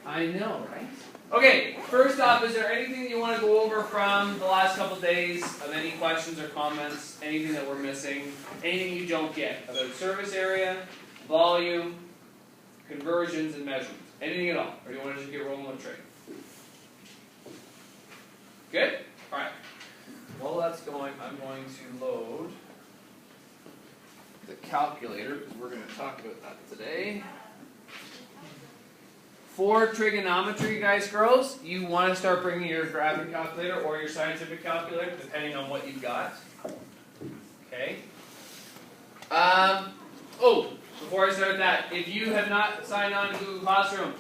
I know, right? Okay, first off, is there anything that you want to go over from the last couple of days of any questions or comments, anything that we're missing, anything you don't get about surface area, volume, conversions, and measurements? Anything at all? Or do you want to just get rolling with trig? Good? Alright. While that's going, I'm going to load the calculator, because we're going to talk about that today. For trigonometry, guys, girls, you want to start bringing your graphic calculator or your scientific calculator, depending on what you've got. Okay. Oh, before I start that, if you have not signed on to Google Classroom,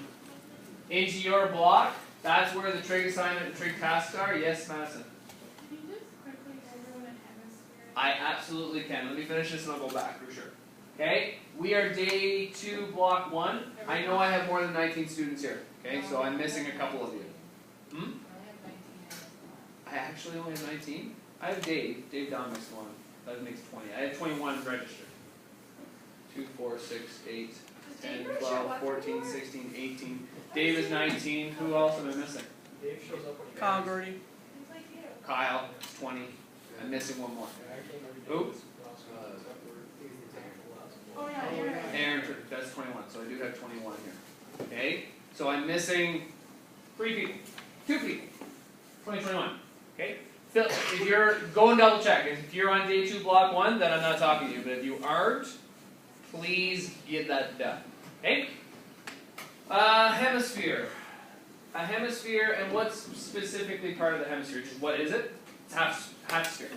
into your block, that's where the trig assignment and trig tasks are. Yes, Madison? Can you just quickly go over what a hemisphere is? I absolutely can. Let me finish this and I'll go back for sure. Okay, we are day 2, block 1. I know I have more than 19 students here. Okay, so I'm missing a couple of you. I have 19 as well. I actually only have 19. I have Dave. Dave Dominick's one. That makes 20. I have 21 registered. 2, 4, 6, 8, 10, 12, 14, 16, 18. Dave is 19. Who else am I missing? Dave shows up when you Kyle Gordy. It's like you. Kyle, 20. I'm missing one more. Who? Oh yeah, you're right. Aaron, that's 21. So I do have 21 here. Okay? So I'm missing 3 people. 2 people. 20, 21. Okay? Phil, if you're, go and double check. If you're on day 2, block 1, then I'm not talking to you. But if you aren't, please get that done. Okay? Hemisphere. A hemisphere, and what's specifically part of the hemisphere? Just what is it? It's half sphere.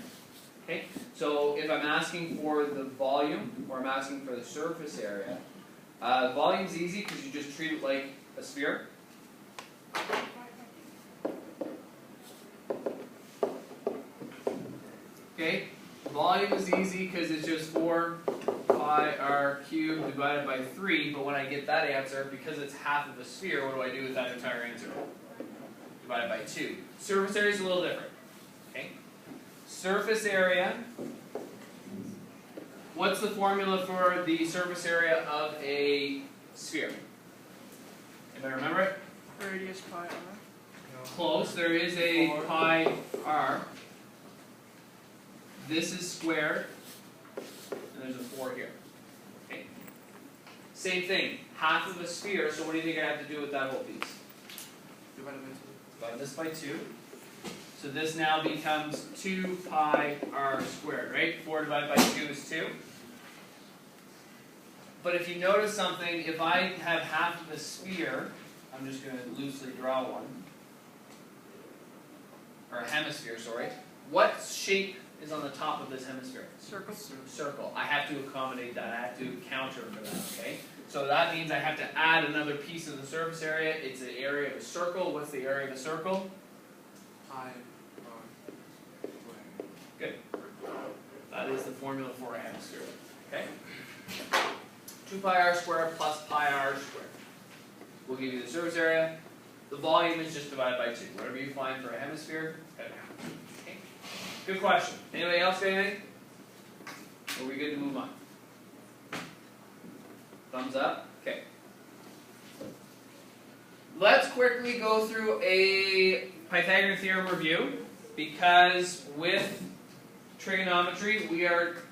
Okay? So if I'm asking for the volume, or I'm asking for the surface area, volume's easy because you just treat it like a sphere. Okay? Volume is easy because it's just 4 pi r cubed divided by 3, but when I get that answer, because it's half of a sphere, what do I do with that entire answer? Divided by 2. Surface area is a little different. Okay? Surface area, what's the formula for the surface area of a sphere? Anybody remember it? Radius pi r. Close. There is a pi r. This is squared, and there's a 4 here. Okay. Same thing. Half of a sphere, so what do you think I have to do with that whole piece? Divide this by 2. So this now becomes 2 pi r squared, right? 4 divided by 2 is 2. But if you notice something, if I have half of a sphere, I'm just going to loosely draw one, or a hemisphere, sorry. What shape is on the top of this hemisphere? Circle. Circle. I have to accommodate that. I have to counter for that, okay? So that means I have to add another piece of the surface area. It's the area of a circle. What's the area of a circle? Pi. Good. That is the formula for a hemisphere. Okay? 2 pi r squared plus pi r squared will give you the surface area. The volume is just divided by 2. Whatever you find for a hemisphere, cut it out. Okay? Good question. Anybody else got anything? Are we good to move on? Thumbs up? Okay. Let's quickly go through a Pythagorean theorem review, because with trigonometry,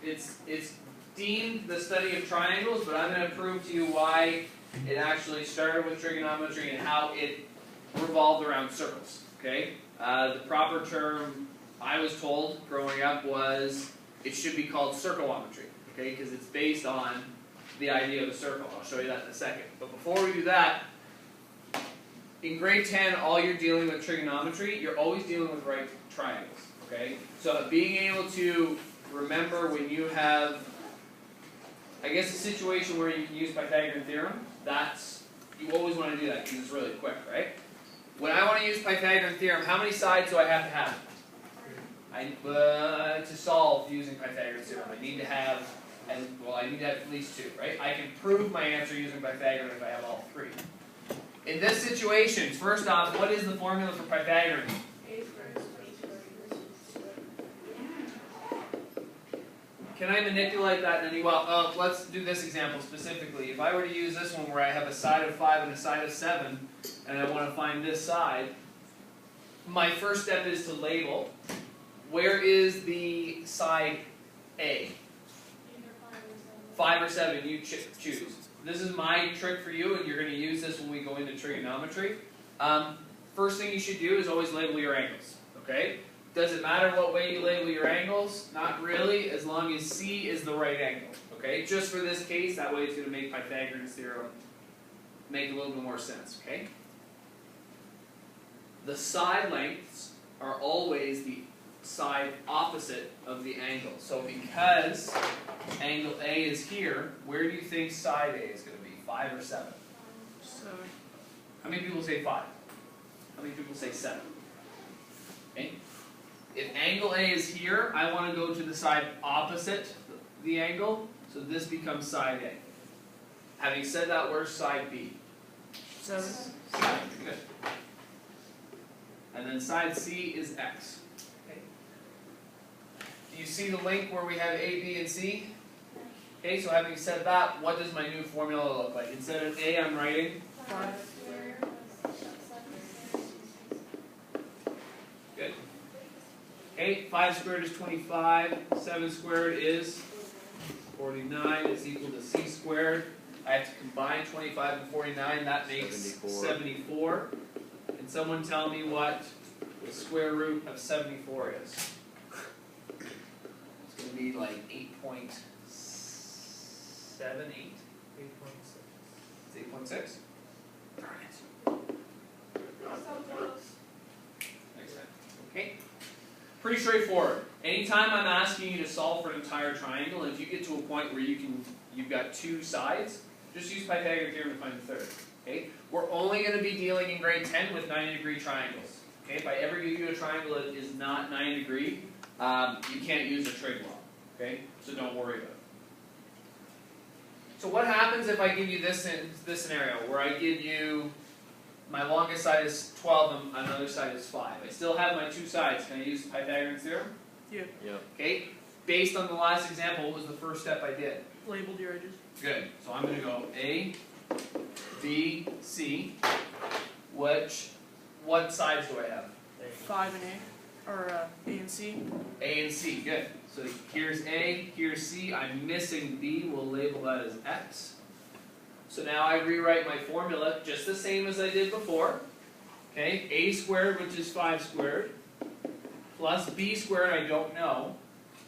it's deemed the study of triangles, but I'm going to prove to you why it actually started with trigonometry and how it revolved around circles. Okay? The proper term I was told growing up was it should be called circleometry, okay? Because it's based on the idea of a circle. I'll show you that in a second. But before we do that, in grade 10, all you're dealing with trigonometry, you're always dealing with right triangles, okay? So being able to remember when you have, I guess, a situation where you can use Pythagorean theorem, you always want to do that because it's really quick, right? When I want to use Pythagorean theorem, how many sides do I have to have? To solve using Pythagorean theorem, I need to have at least 2, right? I can prove my answer using Pythagorean if I have all 3. In this situation, first off, what is the formula for Pythagorean? can I manipulate that in any way? Well, let's do this example specifically. If I were to use this one where I have a side of 5 and a side of 7, and I want to find this side, my first step is to label. Where is the side A? Either 5 or 7, you choose. This is my trick for you, and you're going to use this when we go into trigonometry. First thing you should do is always label your angles, okay? Does it matter what way you label your angles? Not really, as long as C is the right angle, okay? Just for this case, that way it's going to make Pythagorean's theorem make a little bit more sense, okay? The side lengths are always the side opposite of the angle. So because angle A is here, where do you think side A is going to be? 5 or 7? 7. How many people say 5? How many people say 7? Okay. If angle A is here, I want to go to the side opposite the angle, so this becomes side A. Having said that, where's side B? 7. 7. Good. And then side C is X. Okay. Do you see the link where we have A, B, and C? Okay, so having said that, what does my new formula look like? Instead of A, I'm writing 5 squared plus 7 squared. good. Okay, 5 squared is 25, 7 squared is 49, it's equal to C squared. I have to combine 25 and 49, that makes 74. Can someone tell me what the square root of 74 is? It's going to be like 8.78? It's 8.6? Darn it. So close. Next time. Okay. Pretty straightforward. Anytime I'm asking you to solve for an entire triangle, if you get to a point where you've got two sides, just use Pythagorean theorem to find the third. Okay? We're only going to be dealing in grade 10 with 90-degree triangles. Okay? If I ever give you a triangle that is not 90 degree, you can't use a trig law. Okay? So don't worry about it. So what happens if I give you this scenario where I give you my longest side is 12 and another side is 5. I still have my two sides. Can I use Pythagorean's theorem? Yeah. Okay. Based on the last example, what was the first step I did? Labeled your edges. Good. So I'm going to go A, B, C. What sides do I have? 5 and A, or A and C. A and C. Good. So here's A, here's C. I'm missing B. We'll label that as X. So now I rewrite my formula just the same as I did before. Okay, A squared, which is 5 squared, plus B squared, I don't know,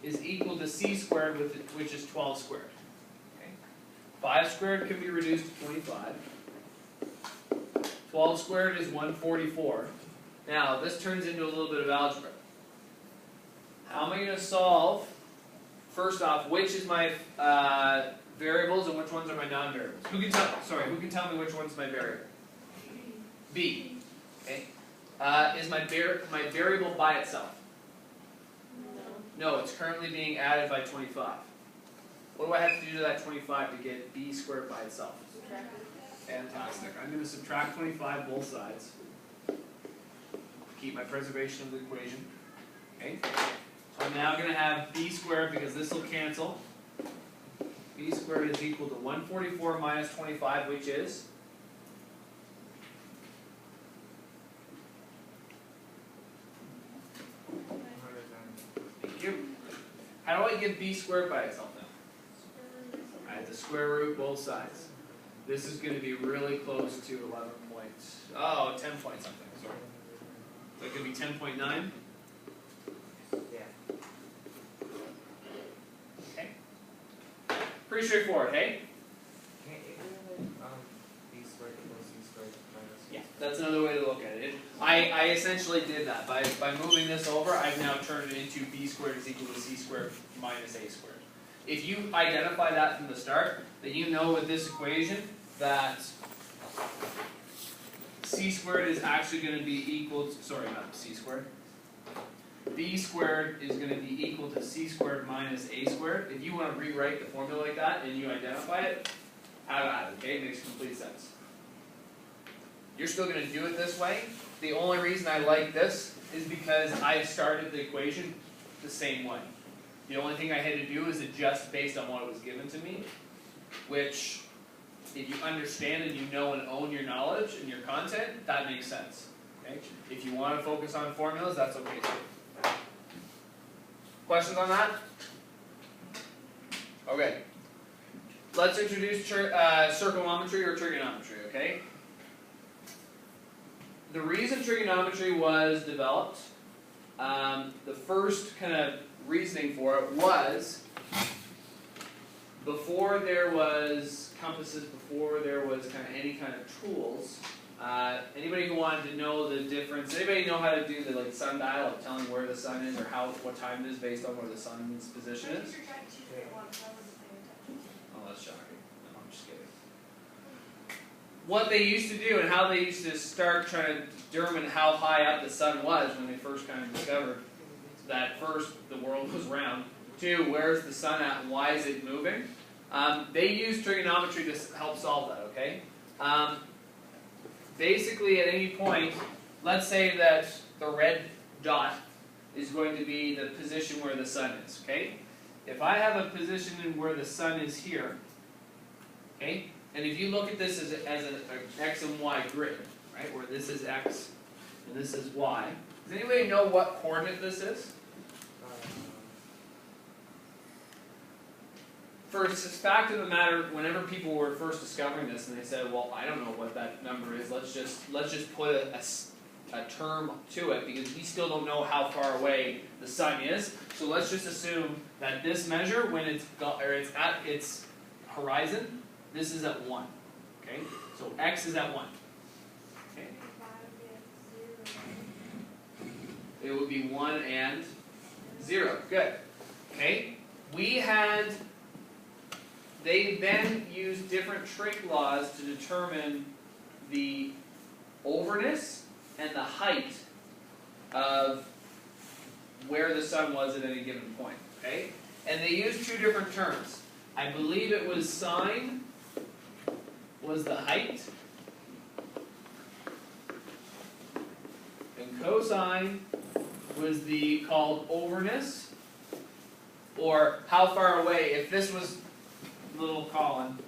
is equal to C squared, which is 12 squared. Okay. 5 squared can be reduced to 25. 12 squared is 144. Now, this turns into a little bit of algebra. How am I going to solve? First off, which is my variables and which ones are my non-variables? Who can tell me which one's my variable? B. Okay. Is my variable by itself? No, it's currently being added by 25. What do I have to do to that 25 to get B squared by itself? Fantastic. I'm going to subtract 25 both sides. Keep my preservation of the equation. Okay. So I'm now going to have B squared, because this will cancel. B squared is equal to 144 minus 25, which is? Thank you. How do I get B squared by itself now? I have to square root both sides. This is going to be really close to 11 points. Oh, 10 point something, sorry. So it could be 10.9? Yeah. Okay. Pretty straightforward, hey? Can't you B squared equals C squared minus C Yeah, squared? that's another way to look at it. I essentially did that. By moving this over, I've now turned it into B squared is equal to C squared minus A squared. If you identify that from the start, then you know with this equation that C squared is actually going to be equal to, sorry, not C squared. B squared is going to be equal to C squared minus A squared. If you want to rewrite the formula like that and you identify it, have at it, okay? It makes complete sense. You're still going to do it this way. The only reason I like this is because I started the equation the same way. The only thing I had to do is adjust based on what was given to me, which, if you understand and you know and own your knowledge and your content, that makes sense. Okay? If you want to focus on formulas, that's okay too. Questions on that? Okay. Let's introduce circummetry or trigonometry, okay? The reason trigonometry was developed, the first kind of reasoning for it was before there was compasses, before there was kind of any kind of tools, anybody who wanted to know the difference, anybody know how to do the like sundial of telling where the sun is or what time it is based on where the sun's position is? Oh, that's shocking. No, I'm just kidding. What they used to do and how they used to start trying to determine how high up the sun was when they first kind of discovered that first the world was round, two, where's the sun at and why is it moving? They use trigonometry to help solve that, okay? Basically at any point, let's say that the red dot is going to be the position where the sun is, okay? If I have a position in where the sun is here, okay, and if you look at this as an x and y grid, right, where this is x and this is y, does anybody know what coordinate this is? First, it's fact of the matter, whenever people were first discovering this and they said, well, I don't know what that number is, let's just put a term to it because we still don't know how far away the sun is. So let's just assume that this measure, when it's at its horizon, this is at 1. Okay? So x is at 1. Okay? It would be 1 and 0. Good. Okay? They then used different trig laws to determine the overness and the height of where the sun was at any given point. Okay? And they used two different terms. I believe it was sine was the height, and cosine was the called overness, or how far away. If this was little Colin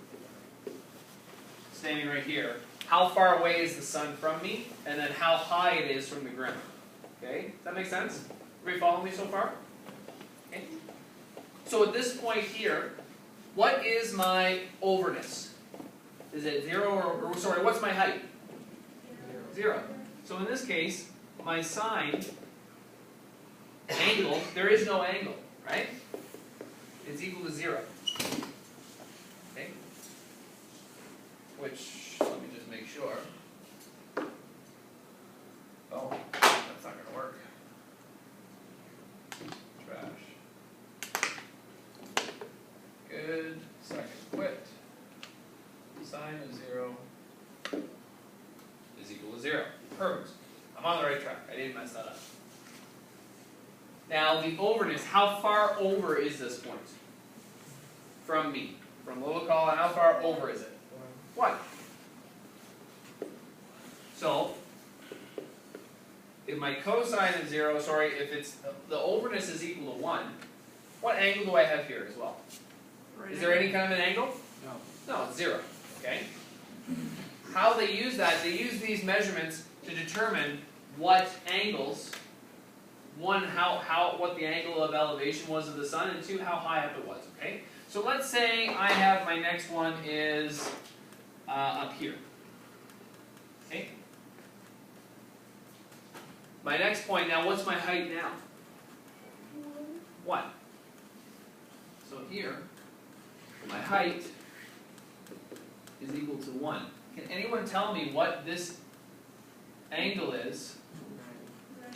standing right here, how far away is the sun from me, and then how high it is from the ground. Okay, does that make sense? Everybody follow me so far? Okay. So at this point here, what is my overness? Is it 0 or sorry, what's my height? 0. So in this case, my sine angle, there is no angle, right? It's equal to 0. Okay? Which, let me just make sure. Oh, that's not going to work. Trash. Good. Second quit. Sine of 0 is equal to 0. Perfect. I'm on the right track. I didn't mess that up. Now, the overness, how far over is this point? From me. From little Colin, how far over is it? 1. So, if my cosine is 0, sorry, if it's the overness is equal to 1, what angle do I have here as well? Right Is there any kind of an angle? No. No, it's 0. Okay? How they use that, they use these measurements to determine what angles, one, what the angle of elevation was of the sun, and two, how high up it was. Okay? So let's say I have my next one is up here. Okay? My next point now, what's my height now? 1. So here, my height is equal to 1. Can anyone tell me what this angle is?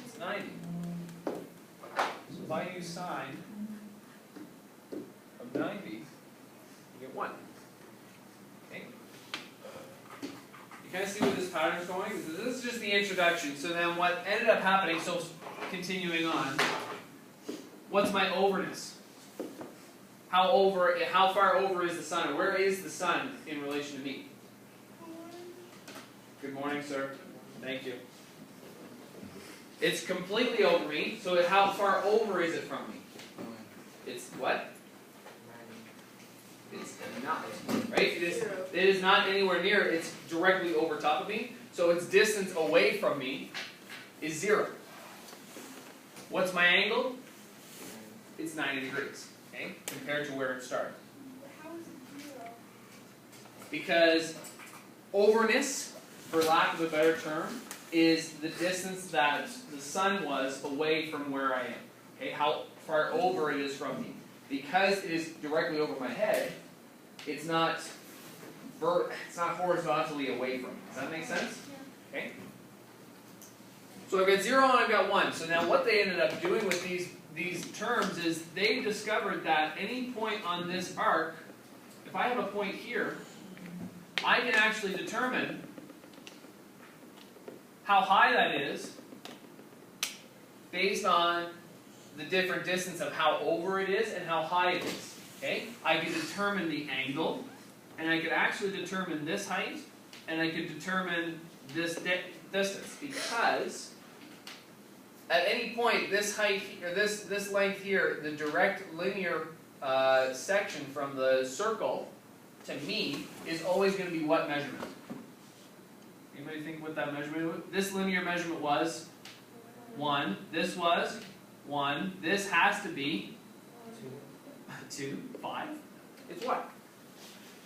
It's 90. So if I use sine of 90, you get 1. Okay? You kind of see where this pattern's going? This is just the introduction. So then what ended up happening, so continuing on, what's my overness? How far over is the sun? Or where is the sun in relation to me? Good morning, sir. Thank you. It's completely over me, so how far over is it from me? what? 90. It's not, right? It is not anywhere near, it's directly over top of me, so its distance away from me is 0. What's my angle? It's 90 degrees, okay, compared to where it started. How is it 0? Because overness, for lack of a better term, is the distance that the sun was away from where I am. Okay, how far over it is from me. Because it is directly over my head, it's not horizontally away from me. Does that make sense? Okay. So I've got 0 and I've got 1. So now what they ended up doing with these terms is they discovered that any point on this arc, if I have a point here, I can actually determine how high that is based on the different distance of how over it is and how high it is. Okay? I could determine the angle, and I could actually determine this height, and I could determine this distance, because at any point this height or this length here, the direct linear section from the circle to me is always going to be what measurement? Anybody think what that measurement was? This linear measurement was 1. This was 1. This has to be 2, 5. It's what?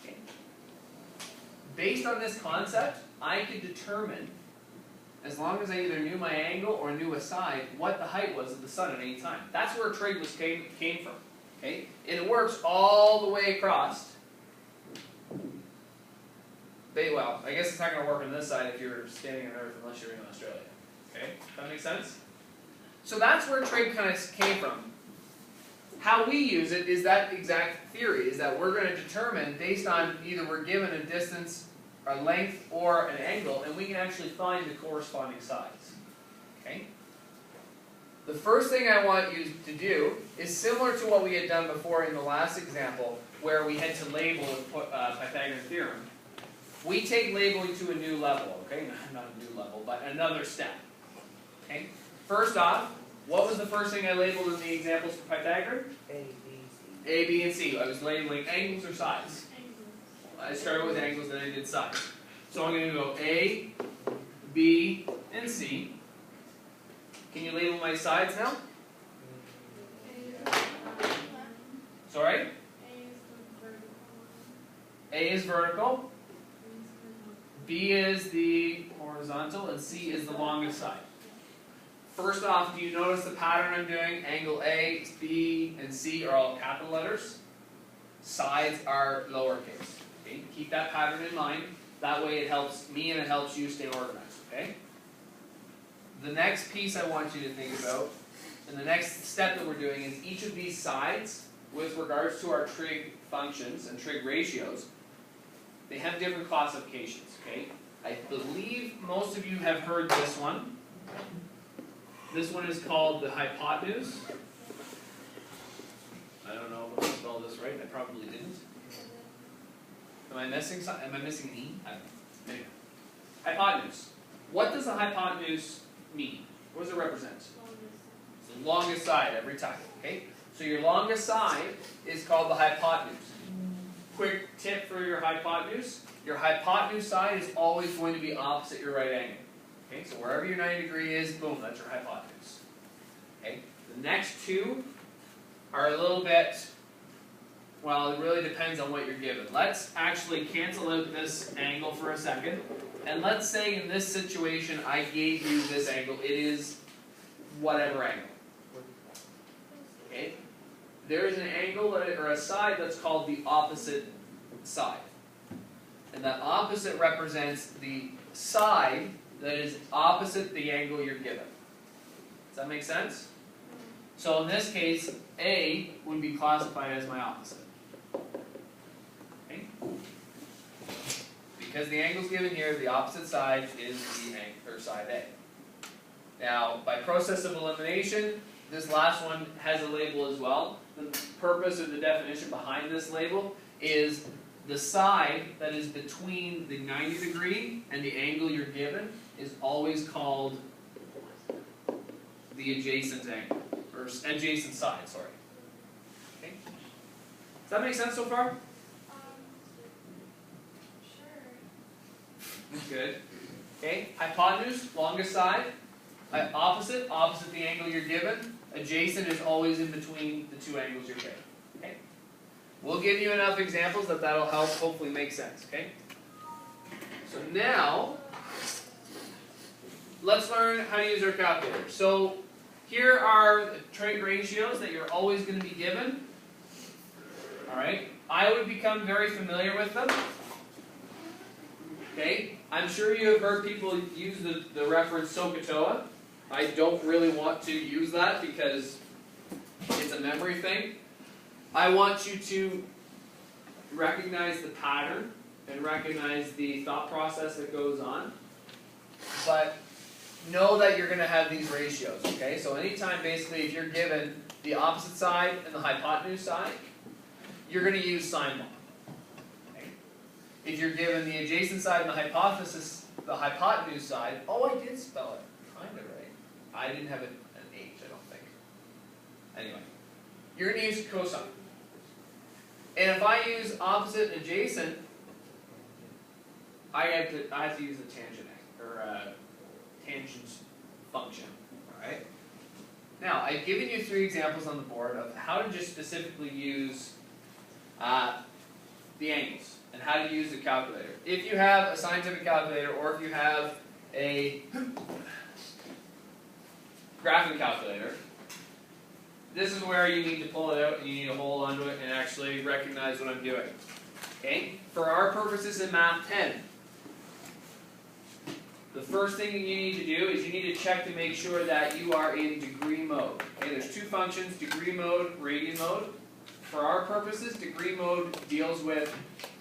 Okay. Based on this concept, I could determine, as long as I either knew my angle or knew a side, what the height was of the sun at any time. That's where trig came from. Okay? And it works all the way across. Well, I guess it's not going to work on this side if you're standing on Earth unless you're in Australia. Okay? That makes sense? So that's where trig kind of came from. How we use it is that exact theory, is that we're going to determine based on either we're given a distance, a length, or an angle, and we can actually find the corresponding sides. Okay? The first thing I want you to do is similar to what we had done before in the last example, where we had to label with Pythagorean theorem. We take labeling to a new level, okay? Not a new level, but another step. Okay? First off, what was the first thing I labeled in the examples for Pythagoras? A, B, C. A, B, and C. I was labeling angles or sides. I started with angles, then I did sides. So I'm going to go A, B, and C. Can you label my sides now? Sorry? A is vertical. B is the horizontal, and C is the longest side. First off, do you notice the pattern I'm doing? Angle A, B, and C are all capital letters. Sides are lowercase. Okay? Keep that pattern in mind. That way it helps me and it helps you stay organized. Okay? The next piece I want you to think about, and the next step that we're doing, is each of these sides, with regards to our trig functions and trig ratios, they have different classifications. Okay? I believe most of you have heard this one. This one is called the hypotenuse. I don't know if I spelled this right. I probably didn't. Am I missing something? Am I missing an E? I don't know. Anyway. Hypotenuse. What does a hypotenuse mean? What does it represent? It's the longest side every time. Okay? So your longest side is called the hypotenuse. Quick tip for your hypotenuse. Your hypotenuse side is always going to be opposite your right angle. Okay, so wherever your 90 degree is, boom, that's your hypotenuse. Okay, the next two are a little bit, well, it really depends on what you're given. Let's actually cancel out this angle for a second. And let's say in this situation, I gave you this angle. It is whatever angle. Okay, there is an angle or a side that's called the opposite side. And that opposite represents the side that is opposite the angle you're given. Does that make sense? So in this case, A would be classified as my opposite. Okay? Because the angle's given here, the opposite side is the angle, or side A. Now, by process of elimination, this last one has a label as well. The purpose or the definition behind this label is the side that is between the 90 degree and the angle you're given is always called the adjacent angle, or adjacent side, sorry. Okay? that make sense so far? Sure. Good. Okay, hypotenuse, longest side. Opposite the angle you're given. Adjacent is always in between the two angles you're given. Okay? We'll give you enough examples that'll help hopefully make sense, okay? So now, let's learn how to use our calculator. So, here are the trig ratios that you're always going to be given. Alright? I would become very familiar with them. Okay? I'm sure you have heard people use the reference SOHCAHTOA. I don't really want to use that because it's a memory thing. I want you to recognize the pattern and recognize the thought process that goes on. But know that you're going to have these ratios, okay? So anytime basically if you're given the opposite side and the hypotenuse side, you're going to use sine law. Okay? If you're given the adjacent side and the hypotenuse side, oh, I did spell it kind of right. I didn't have an H, I don't think. Anyway, you're going to use cosine. And if I use opposite and adjacent, I have to use a tangent tangent function. Alright? Now, I've given you 3 examples on the board of how to just specifically use the angles and how to use the calculator. If you have a scientific calculator or if you have a graphing calculator, this is where you need to pull it out and you need to hold onto it and actually recognize what I'm doing. Okay? For our purposes in Math 10, the first thing that you need to do is you need to check to make sure that you are in degree mode. Okay? There's 2 functions, degree mode, radian mode. For our purposes, degree mode deals with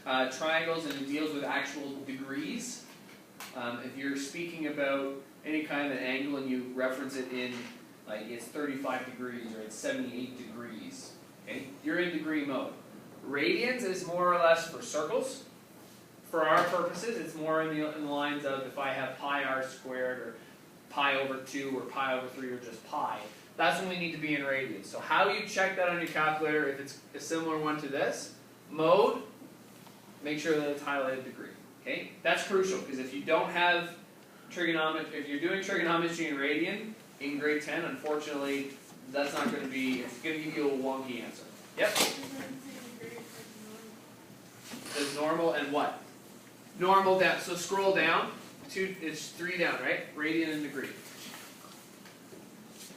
triangles and it deals with actual degrees. If you're speaking about any kind of an angle and you reference it in, like it's 35 degrees or it's 78 degrees, okay? You're in degree mode. Radians is more or less for circles. For our purposes, it's more in the lines of if I have pi r squared or pi over 2 or pi over 3 or just pi. That's when we need to be in radians. So how do you check that on your calculator if it's a similar one to this? Mode, make sure that it's highlighted degree. Okay? That's crucial because if you don't have trigonometry, if you're doing trigonometry in radian in grade 10, unfortunately, that's not going to be, it's going to give you a wonky answer. Yep? There's normal and what? Normal down. So scroll down. It's 3 down, right? Radian and degree.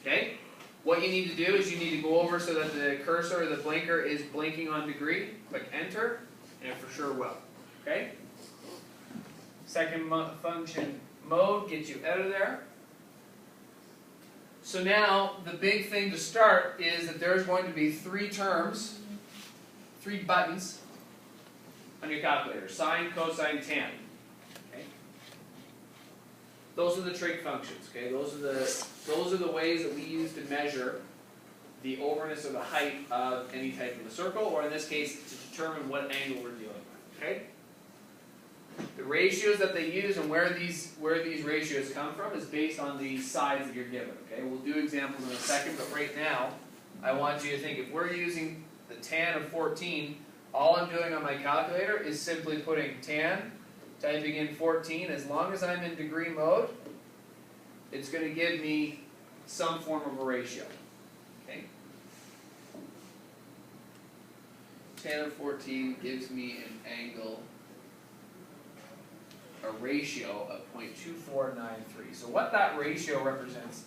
Okay? What you need to do is you need to go over so that the cursor or the blinker is blinking on degree. Click enter, and it for sure will. Okay? Second function, mode, gets you out of there. So now, the big thing to start is that there's going to be 3 terms, 3 buttons on your calculator. Sine, cosine, tan. Okay? Those are the trig functions. Okay? Those are the ways that we use to measure the overness or the height of any type of a circle, or in this case, to determine what angle we're dealing with. Okay? The ratios that they use and where these ratios come from is based on the sides that you're given. Okay, we'll do examples in a second, but right now, I want you to think if we're using the tan of 14, all I'm doing on my calculator is simply putting tan, typing in 14. As long as I'm in degree mode, it's going to give me some form of a ratio. Okay, tan of 14 gives me an angle. A ratio of 0.2493. So what that ratio represents,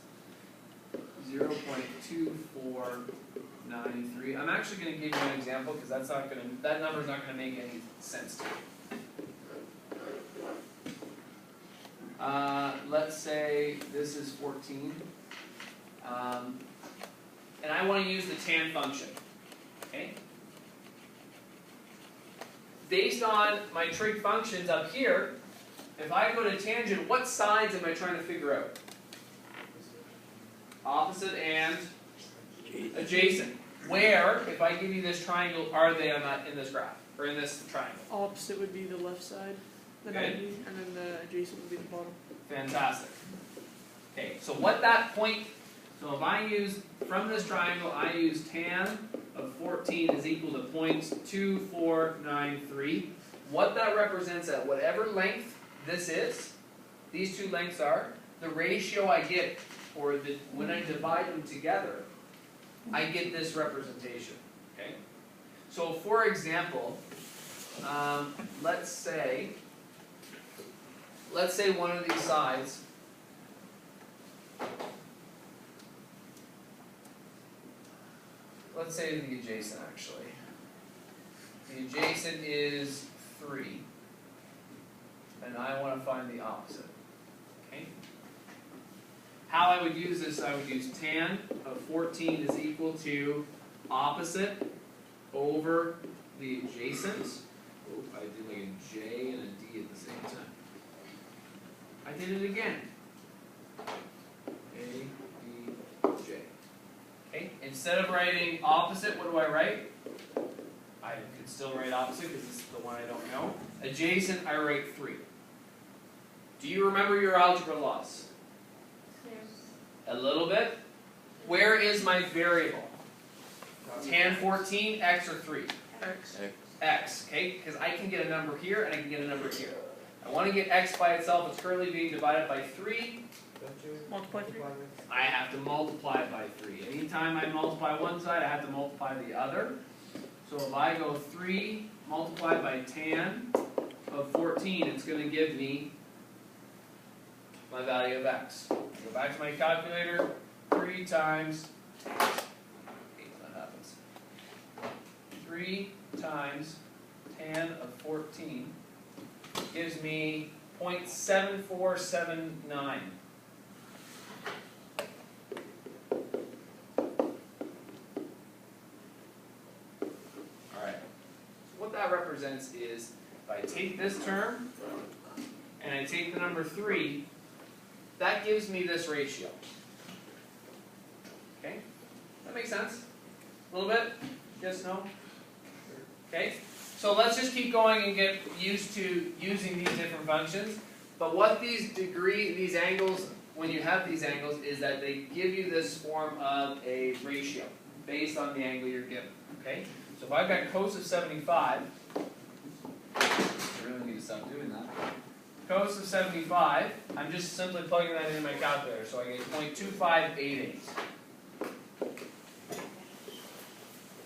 0.2493. I'm actually going to give you an example because that number is not going to make any sense to you. Let's say this is 14, and I want to use the tan function. Okay. Based on my trig functions up here. If I go to tangent, what sides am I trying to figure out? Opposite and adjacent. Where, if I give you this triangle, are they in this graph? Or in this triangle? Opposite would be the left side, the 90, and then the adjacent would be the bottom. Fantastic. Okay, so what that point, so if I use, from this triangle, I use tan of 14 is equal to 0.2493. What that represents at whatever length this is, these two lengths are, the ratio I get, or when I divide them together, I get this representation, okay? So for example, let's say one of these sides, let's say the adjacent actually. The adjacent is 3, and I want to find the opposite, okay? How I would use this, I would use tan of 14 is equal to opposite over the adjacent. Oh, I did like a J and a D at the same time. I did it again. A, B, J. Okay, instead of writing opposite, what do I write? I could still write opposite because this is the one I don't know. Adjacent, I write 3. Do you remember your algebra laws? A little bit. Where is my variable? Tan 14, x or 3? X. X, okay? Because I can get a number here and I can get a number here. I want to get x by itself. It's currently being divided by 3. Don't you Multiply 3. I have to multiply it by 3. Anytime I multiply one side, I have to multiply the other. So if I go 3 multiplied by tan of 14, it's going to give me my value of x. Go back to my calculator. 3 times, hate when that happens. 3 times tan of 14 gives me 0.7479. Alright. What that represents is if I take this term and I take the number 3, that gives me this ratio. Okay? That makes sense? A little bit? Yes, no? Okay? So let's just keep going and get used to using these different functions. But what these angles, when you have these angles, is that they give you this form of a ratio based on the angle you're given. Okay? So if I've got cos of 75, I really need to stop doing that. Cos of 75, I'm just simply plugging that in my calculator, so I get 0.2588.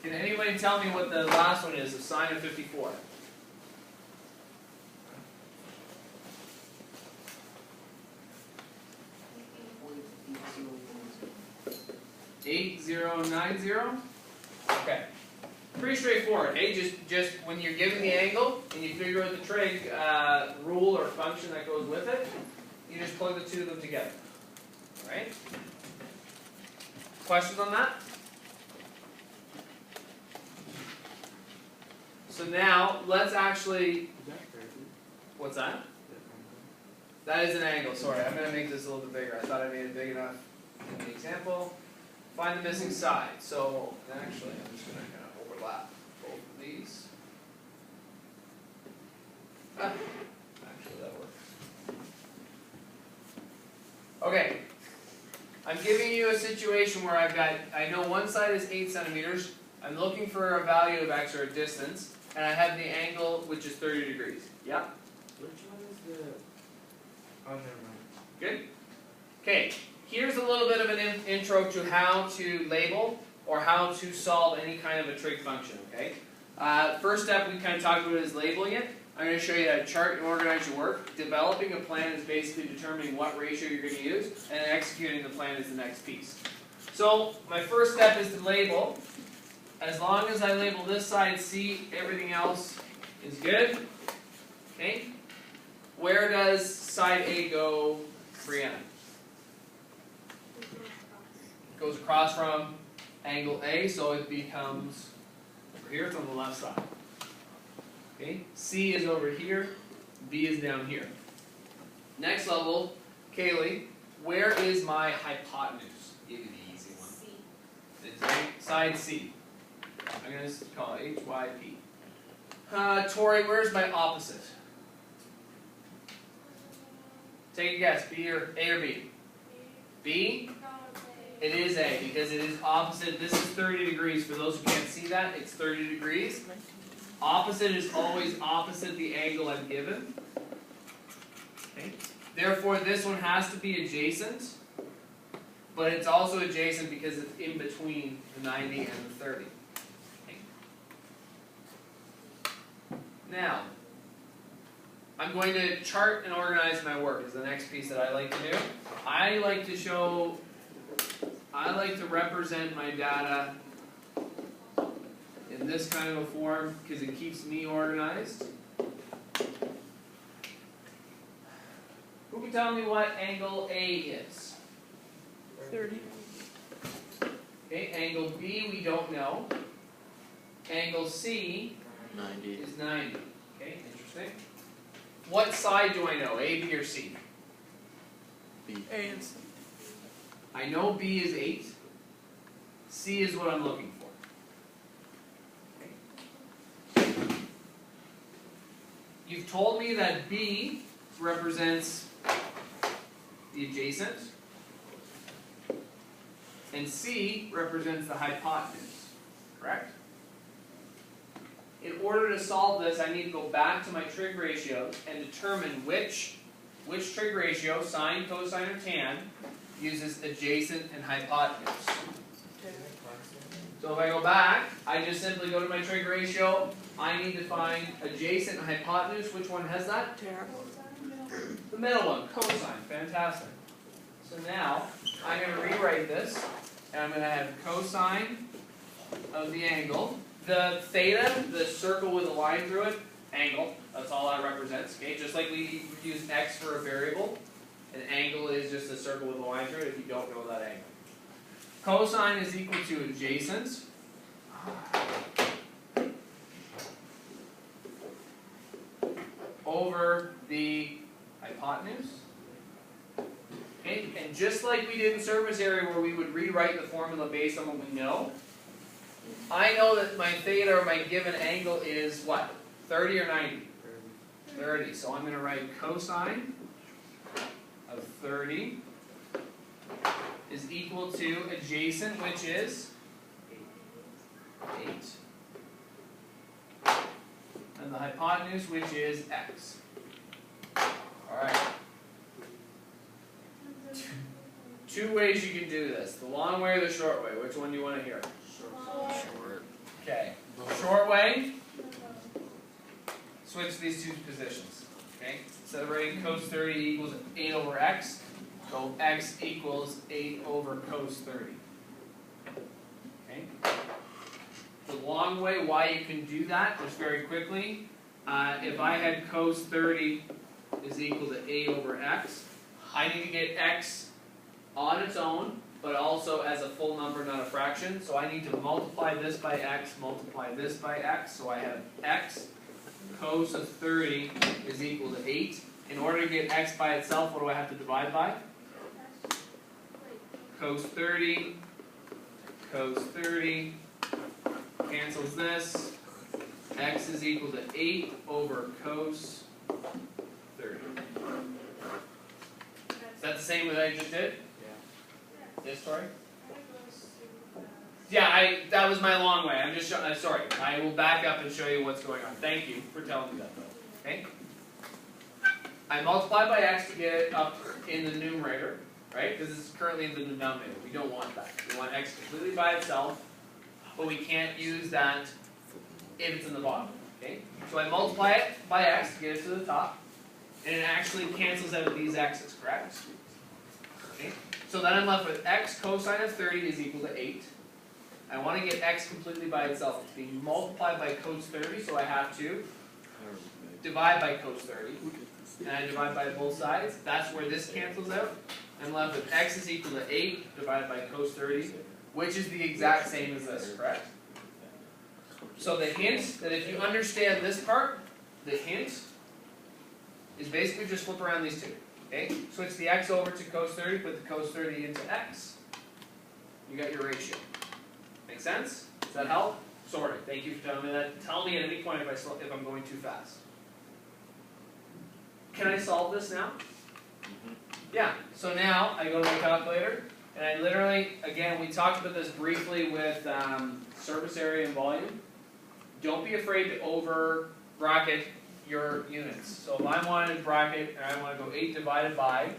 Can anybody tell me what the last one is, the sine of 54? $8090? Okay. Pretty straightforward. Hey, just when you're given the angle and you figure out the trig rule or function that goes with it, you just plug the two of them together. Alright? Questions on that? So now, let's actually, what's that? That is an angle, sorry, I'm going to make this a little bit bigger. I thought I made it big enough in the example. Find the missing side. So, actually, I'm just going to kind of overlap both of these. Actually, that works. Okay. I'm giving you a situation where I know one side is 8 centimeters. I'm looking for a value of x or a distance. And I have the angle, which is 30 degrees. Yeah? Which one is the... Oh, never mind. Good? Okay, here's a little bit of an intro to how to label or how to solve any kind of a trig function, okay? First step we kind of talked about is labeling it. I'm going to show you how to chart and organize your work. Developing a plan is basically determining what ratio you're going to use, and executing the plan is the next piece. So, my first step is to label. As long as I label this side C, everything else is good. Okay? Where does side A go, Brianna? It goes across from angle A, so it becomes over here, it's on the left side. Okay? C is over here, B is down here. Next level, Kaylee, where is my hypotenuse? Give you the easy one. C. It's side C. I'm going to call it HYP. Tori, where's my opposite? Take a guess, B or A or B? B? It is A, because it is opposite. This is 30 degrees. For those who can't see that, it's 30 degrees. Opposite is always opposite the angle I'm given. Okay. Therefore, this one has to be adjacent, but it's also adjacent because it's in between the 90 and the 30. Okay. Now, I'm going to chart and organize my work is the next piece that I like to do. I like to represent my data in this kind of a form because it keeps me organized. Who can tell me what angle A is? 30. Okay, angle B we don't know. Angle C 90. is 90. Okay, interesting. What side do I know? A, B, or C? B. A and C. I know B is 8. C is what I'm looking for. Okay. You've told me that B represents the adjacent, and C represents the hypotenuse, correct? In order to solve this, I need to go back to my trig ratios and determine which trig ratio, sine, cosine, or tan, uses adjacent and hypotenuse. So if I go back, I just simply go to my trig ratio. I need to find adjacent and hypotenuse. Which one has that? Tan. The middle one, cosine. Fantastic. So now, I'm going to rewrite this, and I'm going to have cosine of the angle. The theta, the circle with a line through it, angle. That's all that represents. Okay, just like we use x for a variable, an angle is just a circle with a line through it if you don't know that angle. Cosine is equal to adjacent over the hypotenuse. Okay, and just like we did in surface area where we would rewrite the formula based on what we know, I know that my theta or my given angle is what? 30 or 90? 30. So I'm going to write cosine of 30 is equal to adjacent, which is 8. And the hypotenuse, which is x. Alright. Two ways you can do this. The long way or the short way. Which one do you want to hear? Short. Okay. Short way. Switch these two positions. Okay. Instead of writing cos 30 equals 8 over x, go x equals 8 over cos 30. Okay. The long way, why you can do that, just very quickly, if I had cos 30 is equal to 8 over x, I need to get x on its own, but also as a full number, not a fraction. So I need to multiply this by x, multiply this by x. So I have x cos of 30 is equal to 8. In order to get x by itself, what do I have to divide by? Cos 30, cancels this. X is equal to 8 over cos 30. Is that the same as I just did? Yes, Tori? Yeah, that was my long way. I'm just sorry. I will back up and show you what's going on. Thank you for telling me that, though. Okay? I multiply by x to get it up in the numerator, right? Because this is currently in the denominator. We don't want that. We want x completely by itself, but we can't use that if it's in the bottom. Okay? So I multiply it by x to get it to the top, and it actually cancels out these x's, correct? Okay? So then I'm left with x cosine of 30 is equal to 8. I want to get x completely by itself. It's being multiplied by cos 30, so I have to divide by cos 30. And I divide by both sides. That's where this cancels out. I'm left with x is equal to 8 divided by cos 30, which is the exact same as this, correct? So the hint that if you understand this part, the hint is basically just flip around these two. Okay? Switch the x over to cos 30, put the cos 30 into x. You got your ratio. Make sense? Does that help? Sorry. Thank you for telling me that. Tell me at any point if I'm going too fast. Can I solve this now? Yeah. So now I go to my calculator. And I literally, again, we talked about this briefly with surface area and volume. Don't be afraid to over bracket your units. So if I wanted to bracket and I want to go 8 divided by,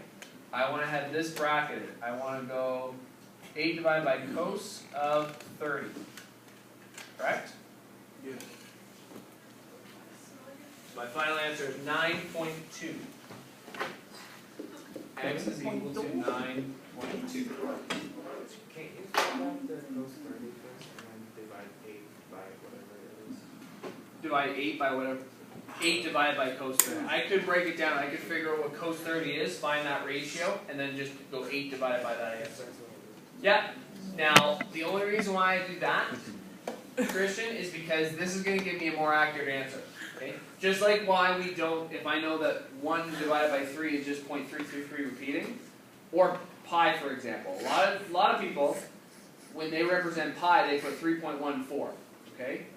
I want to have this bracketed. I want to go 8 divided by cos of 30. Correct? Yeah. My final answer is 9.2. X is equal to 9.2. Can't you find out the cos 30 first and then divide 8 by whatever it is? Divide 8 by whatever. 8 divided by cos 30. I could break it down. I could figure out what cos 30 is, find that ratio, and then just go 8 divided by that answer. Yeah. Now, the only reason why I do that, Christian, is because this is going to give me a more accurate answer. Okay? Just like why we don't, if I know that 1 divided by 3 is just 0.333 repeating, or pi, for example. A lot of people, when they represent pi, they put 3.14. Okay?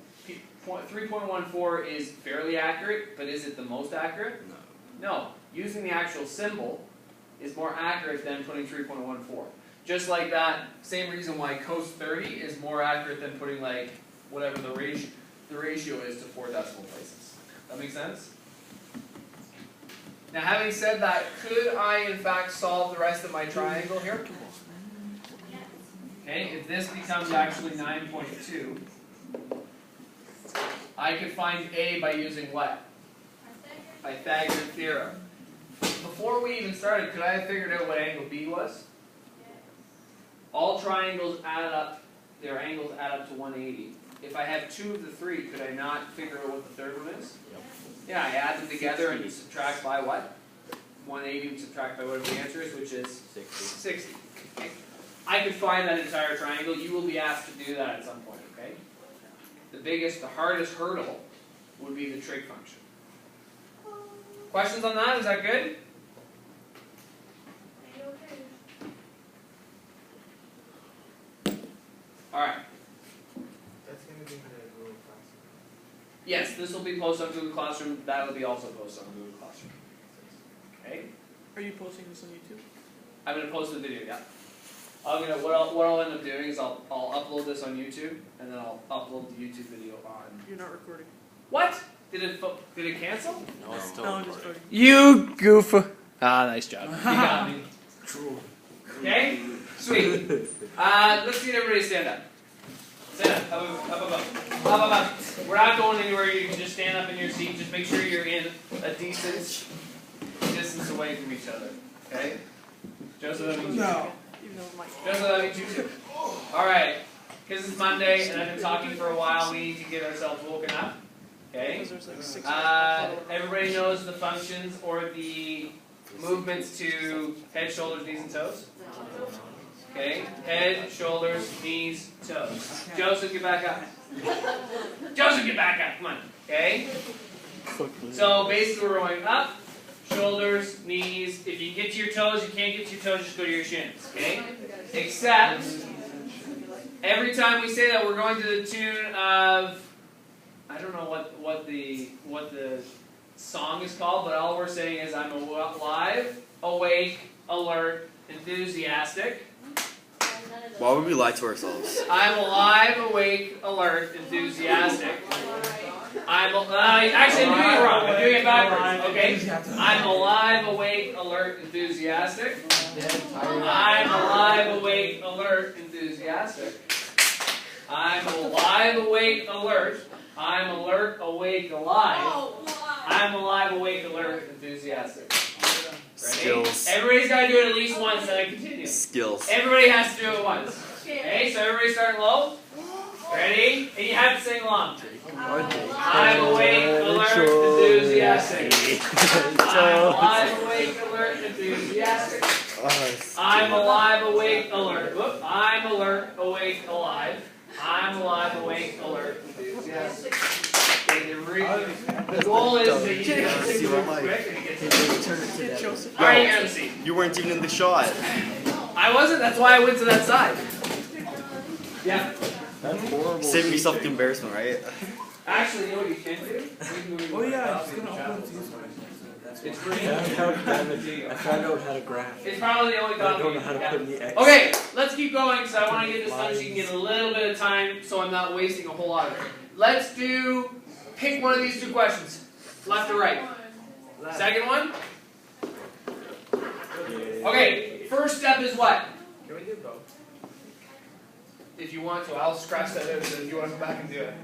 3.14 is fairly accurate, but is it the most accurate? No. No. Using the actual symbol is more accurate than putting 3.14. Just like that, same reason why cos 30 is more accurate than putting like whatever the ratio is to 4 decimal places. That make sense? Now, having said that, could I in fact solve the rest of my triangle here? Okay, if this becomes actually 9.2, I could find A by using what? Pythagorean theorem. Before we even started, could I have figured out what angle B was? All triangles add up, their angles add up to 180. If I have 2 of the 3, could I not figure out what the third one is? Yep. Yeah, I add them together and subtract by what? 180 and subtract by whatever the answer is, which is 60. Okay. I could find that entire triangle. You will be asked to do that at some point, okay? The hardest hurdle would be the trig function. Questions on that? Is that good? Alright. That's going to be the Google Classroom. Yes, this will be posted on Google Classroom. That will be also posted on Google Classroom. Okay? Are you posting this on YouTube? I'm going to post the video, yeah. What I'll end up doing is I'll upload this on YouTube, and then I'll upload the YouTube video on... You're not recording. What? Did it cancel? No, it's still No, I'm just recording. voting. You goof. Ah, nice job. You got me. Okay? Sweet. Let's see everybody stand up. Stand up. We're not going anywhere. You can just stand up in your seat. Just make sure you're in a decent distance away from each other. Okay? Joseph, that means you. No. Even though Mike. Joseph, that means you too. Alright. Because it's Monday and I've been talking for a while, we need to get ourselves woken up. Okay? Because there's like 6 Everybody knows the functions or the movements to head, shoulders, knees, and toes? Okay? Head, shoulders, knees, toes. Joseph, get back up. Joseph, get back up. Come on. Okay? So basically we're going up, shoulders, knees. If you get to your toes, you can't get to your toes, just go to your shins. Okay? Except, every time we say that, we're going to the tune of, I don't know what the song is called, but all we're saying is I'm alive, awake, alert, enthusiastic. Why would we lie to ourselves? I'm alive, awake, alert, enthusiastic. Actually, I'm doing it wrong. I'm doing it backwards. Okay? I'm alive, awake, alert, enthusiastic. I'm alive, awake, alert, enthusiastic. I'm alive, awake, alert. I'm alert, awake, alive. I'm alive, awake, alert, enthusiastic. Ready? Skills. Everybody's got to do it at least once, then I continue. Skills. Everybody has to do it once. Okay, so everybody starting low. Ready? And you have to sing along. I'm awake, alert, enthusiastic. I'm alive, awake, alert, enthusiastic. I'm alive, awake, alert. Whoop. I'm alert, awake, alive. I'm alive, awake, alert, enthusiastic. Okay, the goal is that you get quick and it gets Alright, you're gonna see. You weren't even in the shot. I wasn't, that's why I went to that side. Yeah. That's horrible. Saving yourself the embarrassment, right? Actually, you know what you can do? Oh yeah, I was going to upload to YouTube. It's I green. found out how to graph. It's probably the only I dot. don't know how to put in the X. Okay, let's keep going because I want to get this done so you can get a little bit of time so I'm not wasting a whole lot of it. Let's pick one of these two questions. Left or right? Second one? Okay, first step is what? Can we do both? If you want to, I'll scratch that out so if you want to come back and do it.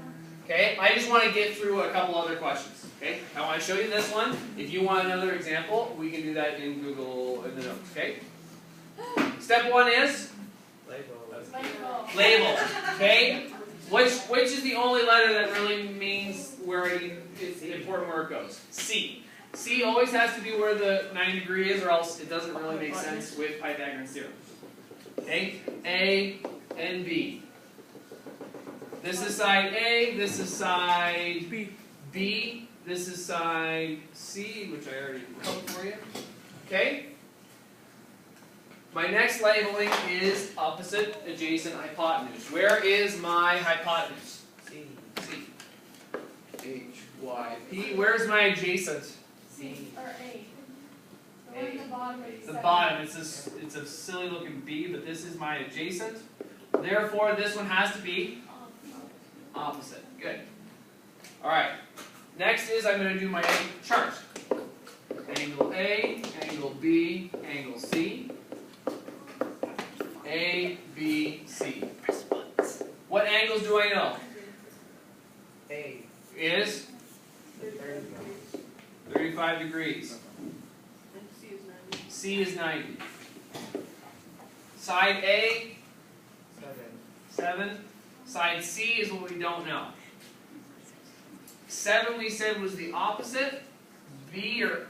Okay, I just want to get through a couple other questions. Okay, I want to show you this one. If you want another example, we can do that in Google in the notes. Okay. Step one is label. Okay, which is the only letter that really means where it's important where it goes. C. C always has to be where the 90 degree is, or else it doesn't really make sense with Pythagorean theorem. Okay, A and B. This is side A, this is side B, this is side C, which I already covered for you. Okay? My next labeling is opposite, adjacent, hypotenuse. Where is my hypotenuse? C. C. H, Y, P. Where's my adjacent? C. Or A. The one at the bottom is The bottom. It's a silly looking B, but this is my adjacent. Therefore, this one has to be opposite. Good. Alright. Next is I'm going to do my chart. Angle A, angle B, angle C. A, B, C. What angles do I know? A. Is 35 degrees. C is 90. Side A, 7. Side C is what we don't know. 7 we said was the opposite. B or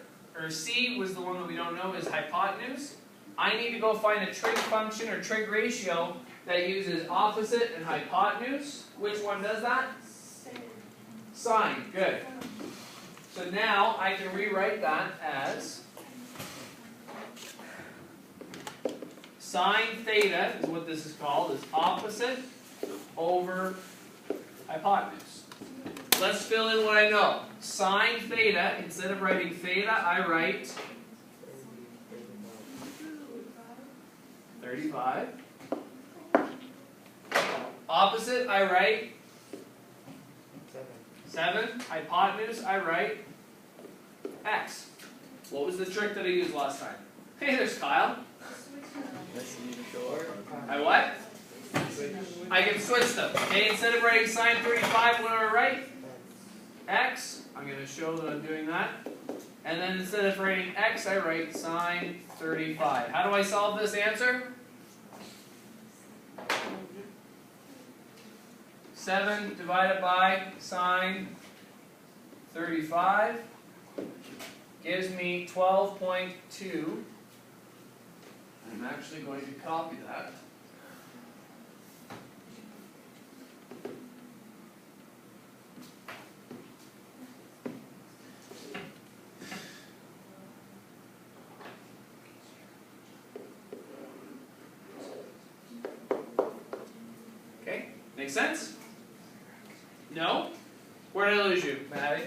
C was the one that we don't know is hypotenuse. I need to go find a trig function or trig ratio that uses opposite and hypotenuse. Which one does that? Sine. Good. So now I can rewrite that as sine theta is what this is called, is opposite over hypotenuse. Let's fill in what I know. Sine theta, instead of writing theta, I write 35. Opposite, I write 7. Hypotenuse, I write x. What was the trick that I used last time? Hey, there's Kyle. I what? I can switch them. Okay, instead of writing sine 35, what do I write? X. I'm going to show that I'm doing that. And then instead of writing x, I write sine 35. How do I solve this answer? 7 divided by sine 35 gives me 12.2. I'm actually going to copy that. Okay, make sense? No? Where did I lose you, Maddie?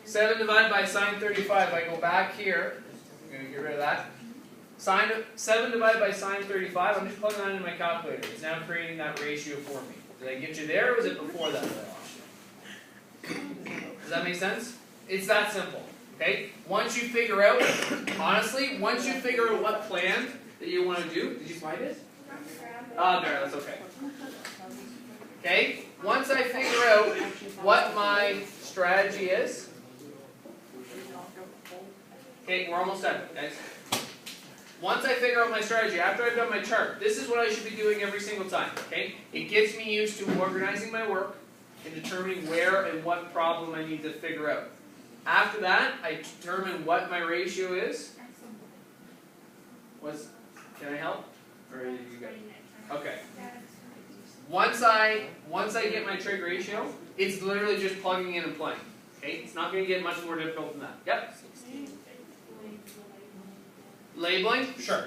7 divided by sine 35. I go back here. I'm going to get rid of that. 7 divided by sine 35. I'm just plugging that into my calculator. It's now creating that ratio for me. Did I get you there, or was it before that? Does that make sense? It's that simple. Okay? Once you figure out, honestly, once you figure out what plan that you want to do, did you find it? Oh, there, that's okay. Okay? Once I figure out what my strategy is, okay, we're almost done, guys. Once I figure out my strategy, after I've done my chart, this is what I should be doing every single time, okay? It gets me used to organizing my work and determining where and what problem I need to figure out. After that, I determine what my ratio is. Can I help? Or are you good? Okay. Once I get my trig ratio, it's literally just plugging in and playing. Okay? It's not going to get much more difficult than that. Yep? Labeling? Sure.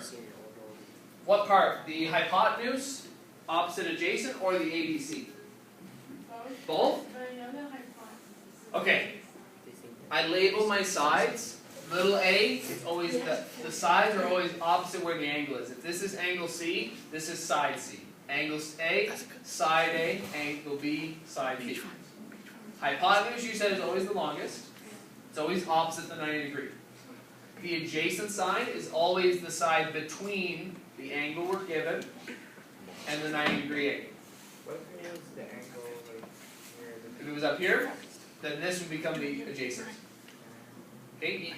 What part? The hypotenuse, opposite adjacent, or the ABC? Both? Okay. I label my sides. Little a, it's always the sides are always opposite where the angle is. If this is angle C, this is side C. Angle A, side A, angle B, side B. Hypotenuse, you said, is always the longest. It's always opposite the 90 degree. The adjacent side is always the side between the angle we're given and the 90 degree angle. What if we use the angle like here? If it was up here, then this would become the adjacent. Okay,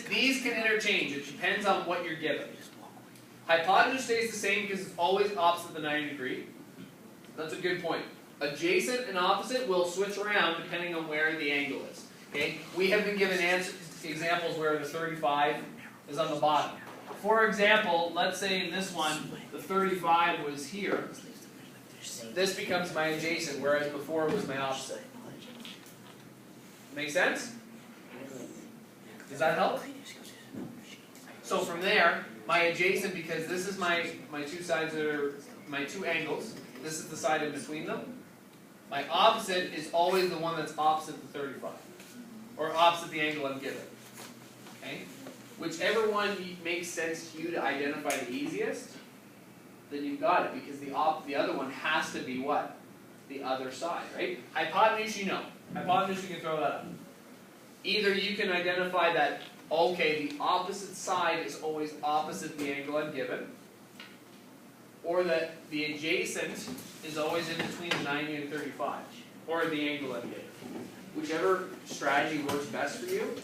these can interchange. It depends on what you're given. Hypotenuse stays the same because it's always opposite the 90 degree. That's a good point. Adjacent and opposite will switch around depending on where the angle is. Okay, we have been given examples where the 35 is on the bottom. For example, let's say in this one, the 35 was here. This becomes my adjacent, whereas before it was my opposite. Make sense? Does that help? So from there, my adjacent, because this is my two sides that are my two angles, this is the side in between them. My opposite is always the one that's opposite the 35. Or opposite the angle I'm given. Okay? Whichever one makes sense to you to identify the easiest, then you've got it, because the other one has to be what? The other side, right? Hypotenuse, you know. Hypotenuse, you can throw that up. Either you can identify that, okay, the opposite side is always opposite the angle I'm given, or that the adjacent is always in between the 90 and 35, or the angle I'm given. Whichever strategy works best for you,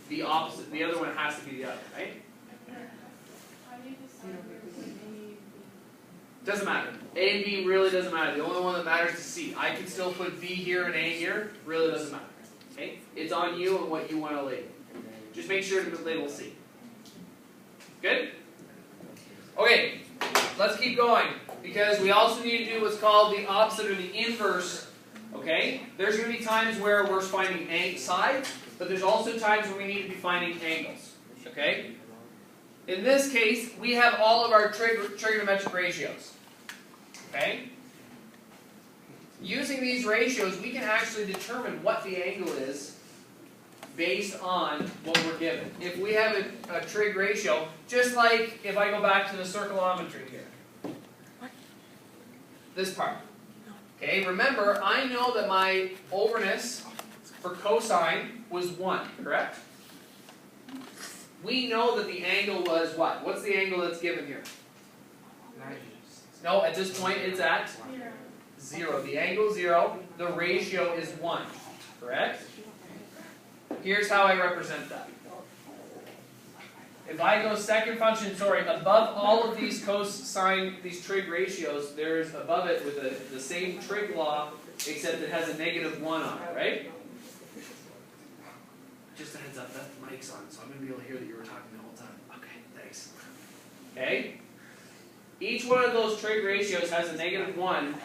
the opposite, the other one has to be the other, right? How do you decide where A, Doesn't matter. A and B really doesn't matter. The only one that matters is C. I can still put B here and A here. Really doesn't matter. Okay? It's on you and what you want to label. Just make sure to label C. Good? Okay. Let's keep going. Because we also need to do what's called the opposite or the inverse. Okay? There's going to be times where we're finding sides, but there's also times when we need to be finding angles. Okay? In this case, we have all of our trigonometric ratios. Okay? Using these ratios, we can actually determine what the angle is based on what we're given. If we have a trig ratio, just like if I go back to the circlometry here. This part. Okay, remember, I know that my overness for cosine was 1, correct? We know that the angle was what? What's the angle that's given here? 90. No, at this point it's at 0. The angle 0, the ratio is 1, correct? Here's how I represent that. If I go second function, above all of these cosine, these trig ratios, there's above it with the same trig law, except it has a -1 on it, right? Just a heads up, that mic's on, so I'm going to be able to hear that you were talking the whole time. Okay, thanks. Okay? Each one of those trig ratios has a -1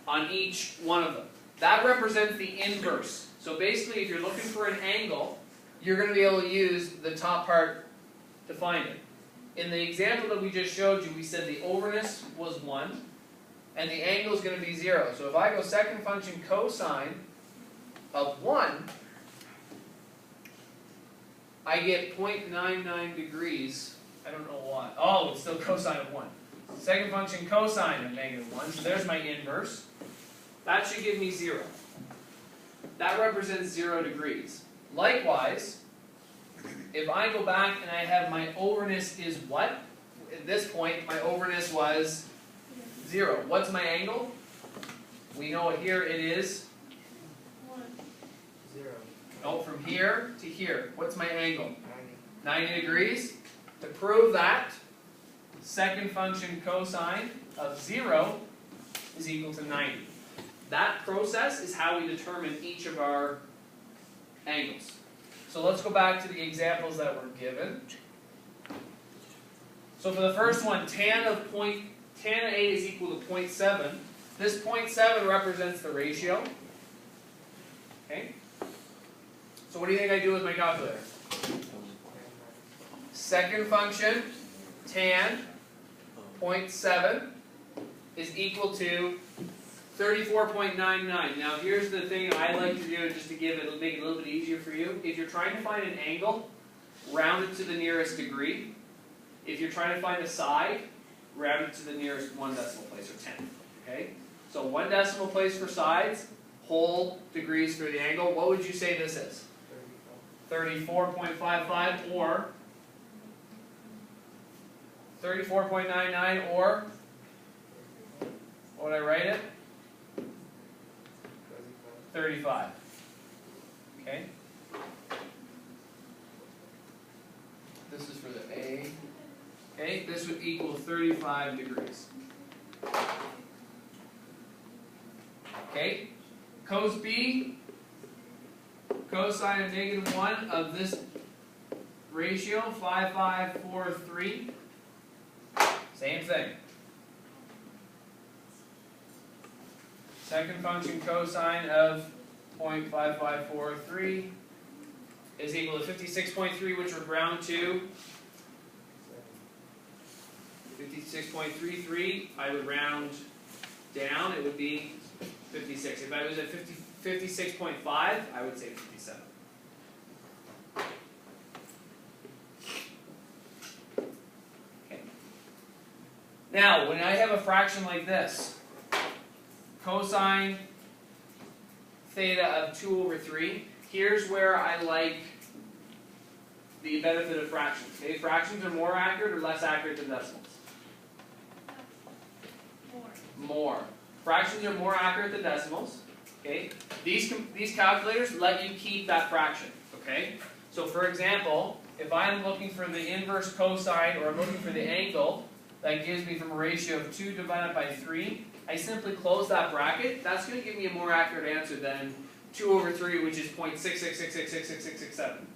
on each one of them. That represents the inverse. So basically, if you're looking for an angle, you're going to be able to use the top part to find it. In the example that we just showed you, we said the overness was 1, and the angle is going to be 0. So if I go second function cosine of 1, I get 0.99 degrees. I don't know why. Oh, it's still cosine of 1. Second function cosine of -1. So there's my inverse. That should give me 0. That represents 0 degrees. Likewise, if I go back and I have my overness is what? At this point, my overness was 0. What's my angle? We know it here. It is 0. no, from here to here. What's my angle? 90. 90 degrees. To prove that, second function cosine of 0 is equal to 90. That process is how we determine each of our angles. So let's go back to the examples that were given. So for the first one, tan of A is equal to 0.7. This 0.7 represents the ratio. Okay? So what do you think I do with my calculator? Second function, tan 0.7 is equal to 34.99. Now here's the thing I like to do just to make it a little bit easier for you. If you're trying to find an angle, round it to the nearest degree. If you're trying to find a side, round it to the nearest 1 decimal place, or 10. Okay? So 1 decimal place for sides, whole degrees for the angle. What would you say this is? 34.55 or 34.99 or what would I write it? 35. Okay? This is for the A. Okay, this would equal 35 degrees. Okay, cos B, cosine of -1 of this ratio, 5543. Same thing. Second function cosine of 0.5543 is equal to 56.3, which would round to 56.33. I would round down, it would be 56. If I was at 56.5, I would say 57. Okay. Now, when I have a fraction like this, cosine theta of 2/3, here's where I like the benefit of fractions. Okay, fractions are more accurate or less accurate than decimals? More. Fractions are more accurate than decimals. Okay, these calculators let you keep that fraction. Okay, so for example, if I'm looking for the inverse cosine, or I'm looking for the angle that gives me from a ratio of 2 divided by 3, I simply close that bracket. That's going to give me a more accurate answer than 2/3, which is 0.666666667.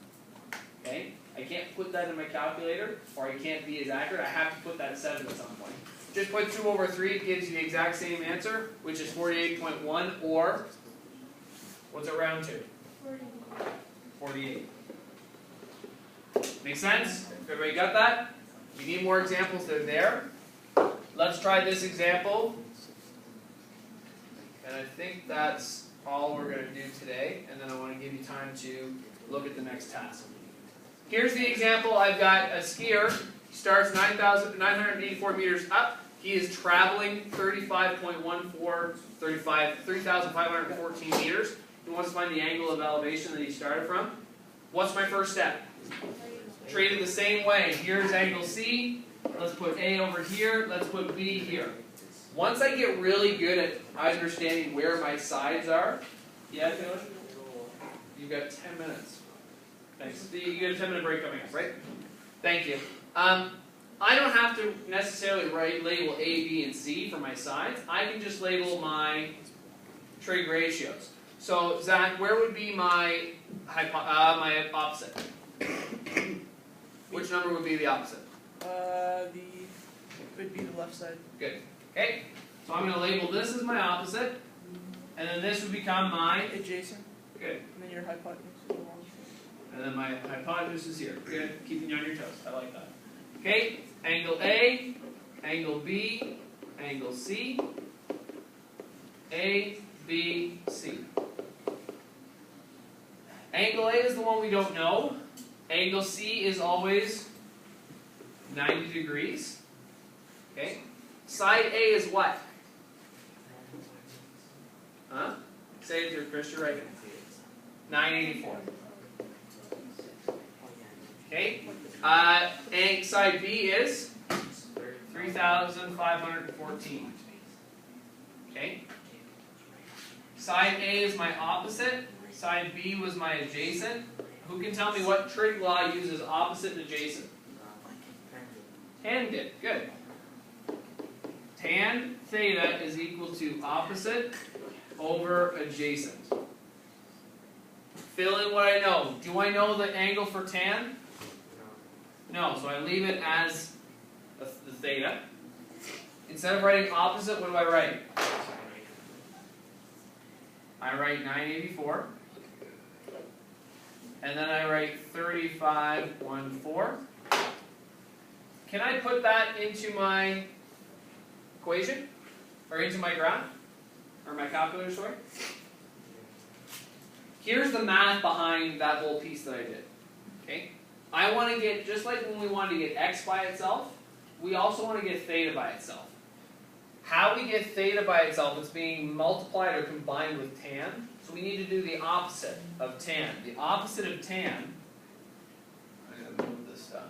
Okay, I can't put that in my calculator, or I can't be as accurate. I have to put that 7 at some point. Just put 2/3, it gives you the exact same answer, which is 48.1, or what's it round to? 48. Make sense? Everybody got that? If you need more examples, they're there. Let's try this example. And I think that's all we're going to do today. And then I want to give you time to look at the next task. Here's the example. I've got a skier. He starts 984 meters up. He is traveling 3,514 meters. He wants to find the angle of elevation that he started from. What's my first step? Treat it the same way. Here's angle C. Let's put A over here. Let's put B here. Once I get really good at understanding where my sides are, yeah, Taylor? You've got 10 minutes. Thanks. You get a 10-minute break coming up, right? Thank you. I don't have to necessarily label A, B, and C for my sides. I can just label my trig ratios. So, Zach, where would be my opposite? Which number would be the opposite? Would be the left side. Good. Okay. So I'm going to label this as my opposite, and then this would become my adjacent. Good. And then your hypotenuse is along. And then my hypotenuse is here. Good. Keeping you on your toes. I like that. Okay. Angle A, angle B, angle C. A, B, C. Angle A is the one we don't know. Angle C is always 90 degrees. Okay. Side A is what? Huh? Say it through, Chris, you're right. 984. Okay. And side B is 3,514. Okay. Side A is my opposite. Side B was my adjacent. Who can tell me what trig law uses opposite and adjacent? Tan did. Good. Tan theta is equal to opposite over adjacent. Fill in what I know. Do I know the angle for tan? No, so I leave it as the theta. Instead of writing opposite, what do I write? I write 984. And then I write 3514. Can I put that into my equation? Or into my graph? or my calculator, sorry. Here's the math behind that whole piece that I did. Okay? I want to get, just like when we wanted to get x by itself, we also want to get theta by itself. How we get theta by itself is being multiplied or combined with tan. So we need to do the opposite of tan. The opposite of tan, I'm going to move this stuff,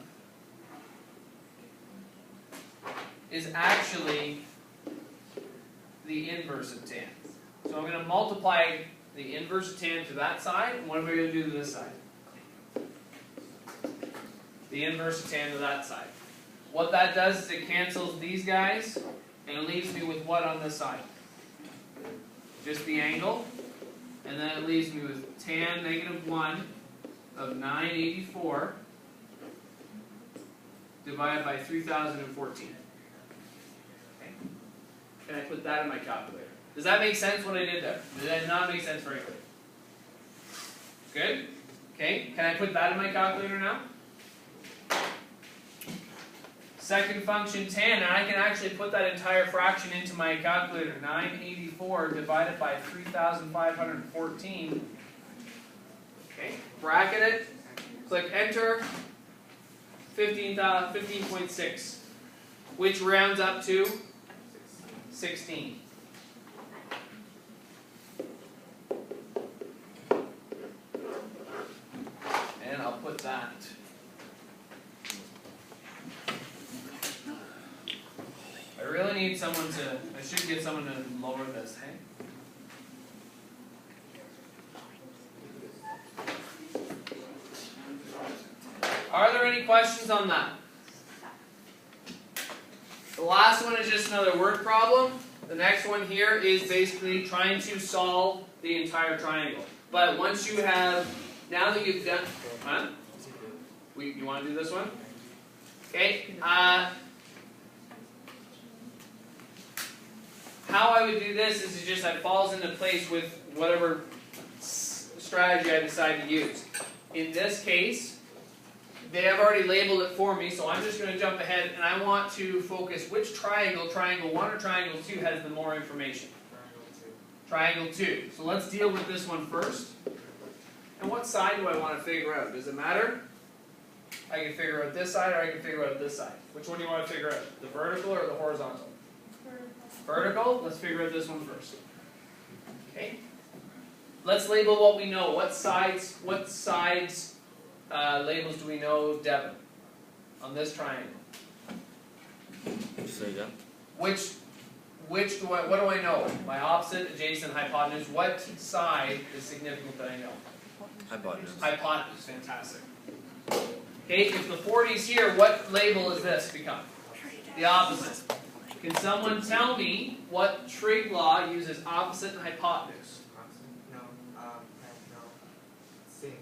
is actually the inverse of tan. So I'm going to multiply the inverse of tan to that side, and what am I going to do to this side? The inverse of tan to that side. What that does is it cancels these guys, and it leaves me with what on this side? Just the angle, and then it leaves me with tan negative 1 of 984 divided by 3014. Okay. Can I put that in my calculator? Does that make sense what I did there? Did that not make sense for anybody? Good? Okay, can I put that in my calculator now? Second function tan, and I can actually put that entire fraction into my calculator. 984 divided by 3,514. Okay, bracket it, click enter, 15.6, which rounds up to 16. And I'll put that. I really need someone to, I should get someone to lower this, hey? Are there any questions on that? The last one is just another word problem. The next one here is basically trying to solve the entire triangle. But once you have, now that you've done, huh? You want to do this one? Okay. How I would do this is it just that falls into place with whatever strategy I decide to use. In this case, they have already labeled it for me, so I'm just going to jump ahead and I want to focus which triangle, triangle 1 or triangle 2, has the more information. Triangle 2. So let's deal with this one first. And what side do I want to figure out? Does it matter? I can figure out this side or I can figure out this side. Which one do you want to figure out? The vertical or the horizontal? Vertical. Let's figure out this one first. Okay. Let's label what we know. What sides labels do we know, Devin, on this triangle? Say again. What do I know? My opposite, adjacent, hypotenuse. What side is significant that I know? Hypotenuse. Hypotenuse. Fantastic. Okay. If the 40 is here, what label is this become? The opposite. Can someone tell me what trig law uses opposite and hypotenuse? No. Sine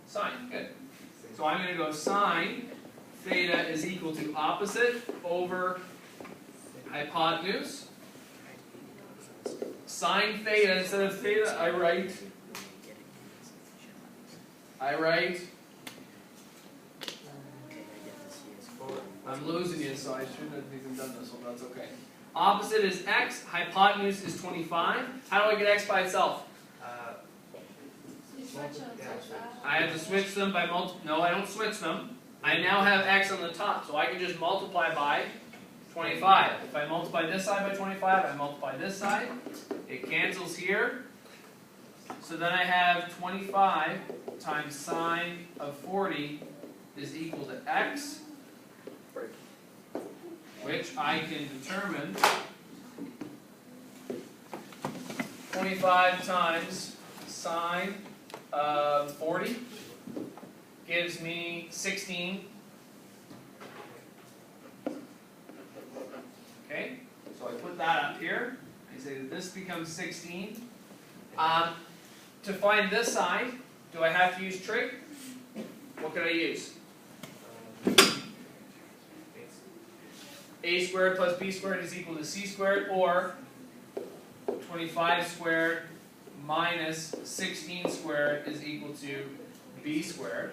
something. Sine. Good. So I'm going to go sine theta is equal to opposite over hypotenuse. Sine theta, instead of theta, I write I'm losing you, so I shouldn't have even done this one, that's okay. Opposite is x, hypotenuse is 25. How do I get x by itself? You switch them like that. I have to switch them by no, I don't switch them. I now have x on the top, so I can just multiply by 25. If I multiply this side by 25, I multiply this side. It cancels here. So then I have 25 times sine of 40 is equal to x, which I can determine 25 times sine of 40 gives me 16. Okay, so I put that up here. I say that this becomes 16. To find this side, do I have to use trig? What could I use? A squared plus b squared is equal to c squared, or 25 squared minus 16 squared is equal to b squared.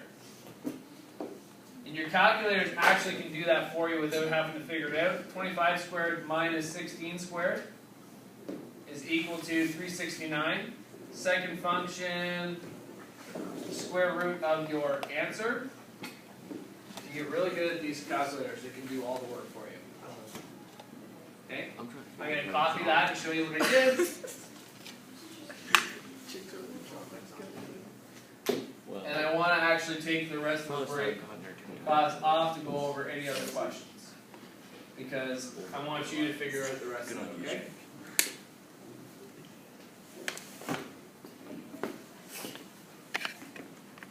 And your calculators actually can do that for you without having to figure it out. 25 squared minus 16 squared is equal to 369. Second function, square root of your answer. You get really good at these calculators. They can do all the work for you. Okay? I'm going to copy that and show you what I did. And I want to actually take the rest of the break class off to go over any other questions. Because I want you to figure out the rest of it, okay?